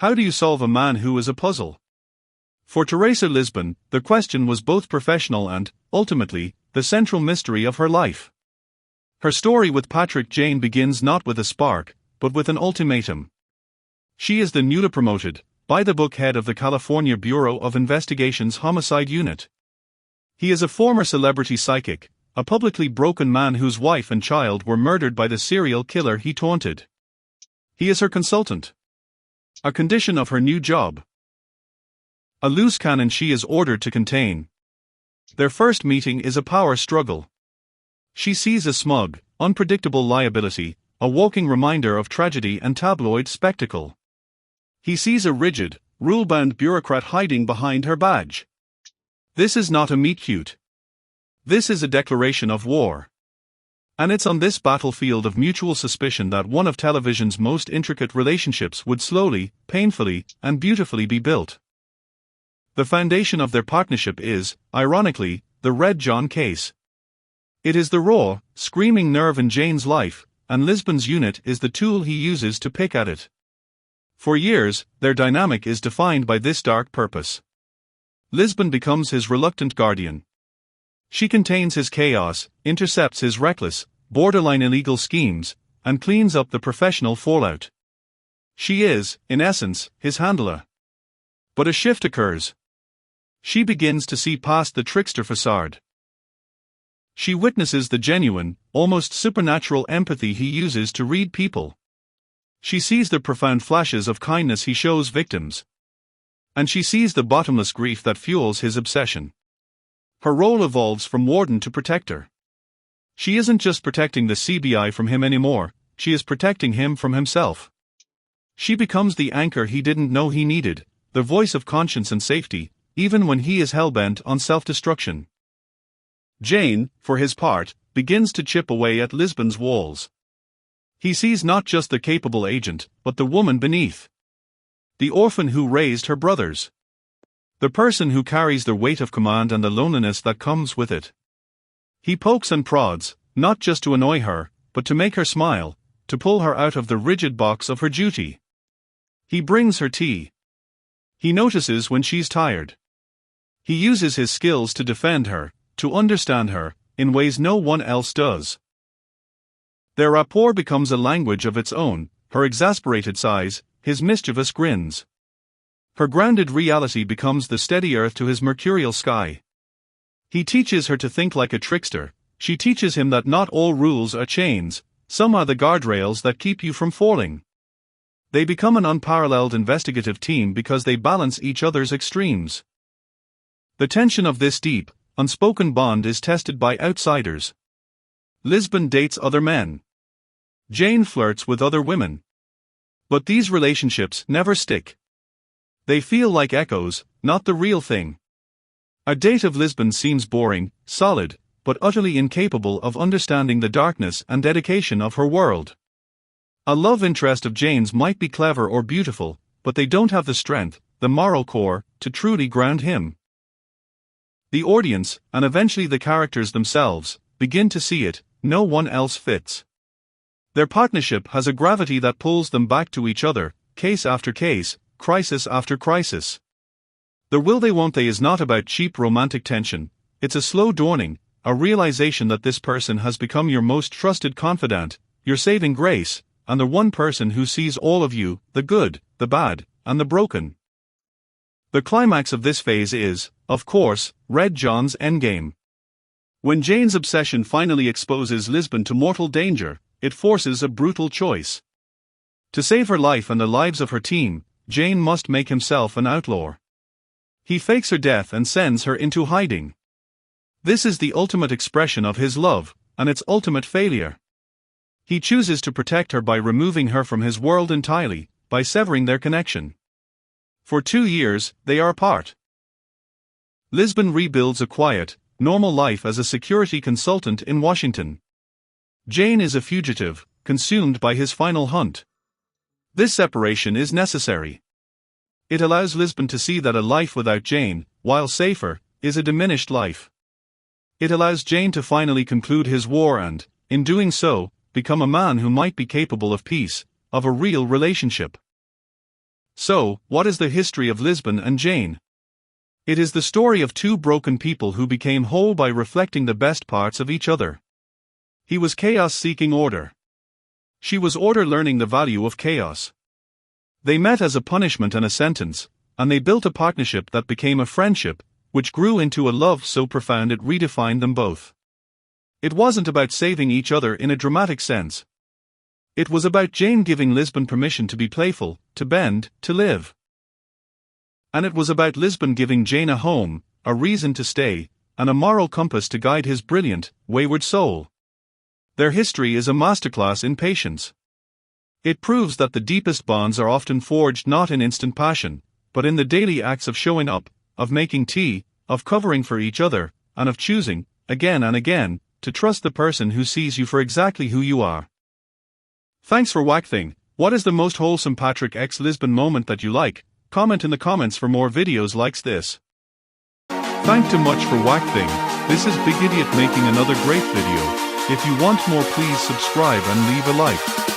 How do you solve a man who is a puzzle? For Teresa Lisbon, the question was both professional and, ultimately, the central mystery of her life. Her story with Patrick Jane begins not with a spark, but with an ultimatum. She is the newly promoted, by-the-book head of the California Bureau of Investigation's Homicide Unit. He is a former celebrity psychic, a publicly broken man whose wife and child were murdered by the serial killer he taunted. He is her consultant. A condition of her new job. A loose cannon she is ordered to contain. Their first meeting is a power struggle. She sees a smug, unpredictable liability, a walking reminder of tragedy and tabloid spectacle. He sees a rigid, rule-bound bureaucrat hiding behind her badge. This is not a meet-cute. This is a declaration of war. And it's on this battlefield of mutual suspicion that one of television's most intricate relationships would slowly, painfully, and beautifully be built. The foundation of their partnership is, ironically, the Red John case. It is the raw, screaming nerve in Jane's life, and Lisbon's unit is the tool he uses to pick at it. For years, their dynamic is defined by this dark purpose. Lisbon becomes his reluctant guardian. She contains his chaos, intercepts his reckless, borderline illegal schemes, and cleans up the professional fallout. She is, in essence, his handler. But a shift occurs. She begins to see past the trickster facade. She witnesses the genuine, almost supernatural empathy he uses to read people. She sees the profound flashes of kindness he shows victims. And she sees the bottomless grief that fuels his obsession. Her role evolves from warden to protector. She isn't just protecting the CBI from him anymore, she is protecting him from himself. She becomes the anchor he didn't know he needed, the voice of conscience and safety, even when he is hell-bent on self-destruction. Jane, for his part, begins to chip away at Lisbon's walls. He sees not just the capable agent, but the woman beneath. The orphan who raised her brothers. The person who carries the weight of command and the loneliness that comes with it. He pokes and prods, not just to annoy her, but to make her smile, to pull her out of the rigid box of her duty. He brings her tea. He notices when she's tired. He uses his skills to defend her, to understand her, in ways no one else does. Their rapport becomes a language of its own, her exasperated sighs, his mischievous grins. Her grounded reality becomes the steady earth to his mercurial sky. He teaches her to think like a trickster, she teaches him that not all rules are chains, some are the guardrails that keep you from falling. They become an unparalleled investigative team because they balance each other's extremes. The tension of this deep, unspoken bond is tested by outsiders. Lisbon dates other men. Jane flirts with other women. But these relationships never stick. They feel like echoes, not the real thing. A date of Lisbon seems boring, solid, but utterly incapable of understanding the darkness and dedication of her world. A love interest of Jane's might be clever or beautiful, but they don't have the strength, the moral core, to truly ground him. The audience, and eventually the characters themselves, begin to see it, no one else fits. Their partnership has a gravity that pulls them back to each other, case after case, crisis after crisis. The will they won't they is not about cheap romantic tension, it's a slow dawning, a realization that this person has become your most trusted confidant, your saving grace, and the one person who sees all of you, the good, the bad, and the broken. The climax of this phase is, of course, Red John's endgame. When Jane's obsession finally exposes Lisbon to mortal danger, it forces a brutal choice. To save her life and the lives of her team, Jane must make himself an outlaw. He fakes her death and sends her into hiding. This is the ultimate expression of his love, and its ultimate failure. He chooses to protect her by removing her from his world entirely, by severing their connection. For 2 years, they are apart. Lisbon rebuilds a quiet, normal life as a security consultant in Washington. Jane is a fugitive, consumed by his final hunt. This separation is necessary. It allows Lisbon to see that a life without Jane, while safer, is a diminished life. It allows Jane to finally conclude his war and, in doing so, become a man who might be capable of peace, of a real relationship. So, what is the history of Lisbon and Jane? It is the story of two broken people who became whole by reflecting the best parts of each other. He was chaos seeking order. She was order learning the value of chaos. They met as a punishment and a sentence, and they built a partnership that became a friendship, which grew into a love so profound it redefined them both. It wasn't about saving each other in a dramatic sense. It was about Jane giving Lisbon permission to be playful, to bend, to live. And it was about Lisbon giving Jane a home, a reason to stay, and a moral compass to guide his brilliant, wayward soul. Their history is a masterclass in patience. It proves that the deepest bonds are often forged not in instant passion, but in the daily acts of showing up, of making tea, of covering for each other, and of choosing, again and again, to trust the person who sees you for exactly who you are. Thanks for watching. What is the most wholesome Patrick x Lisbon moment that you like? Comment in the comments for more videos like this. Thank you much for watching. This is Big Idiot making another great video. If you want more, please subscribe and leave a like.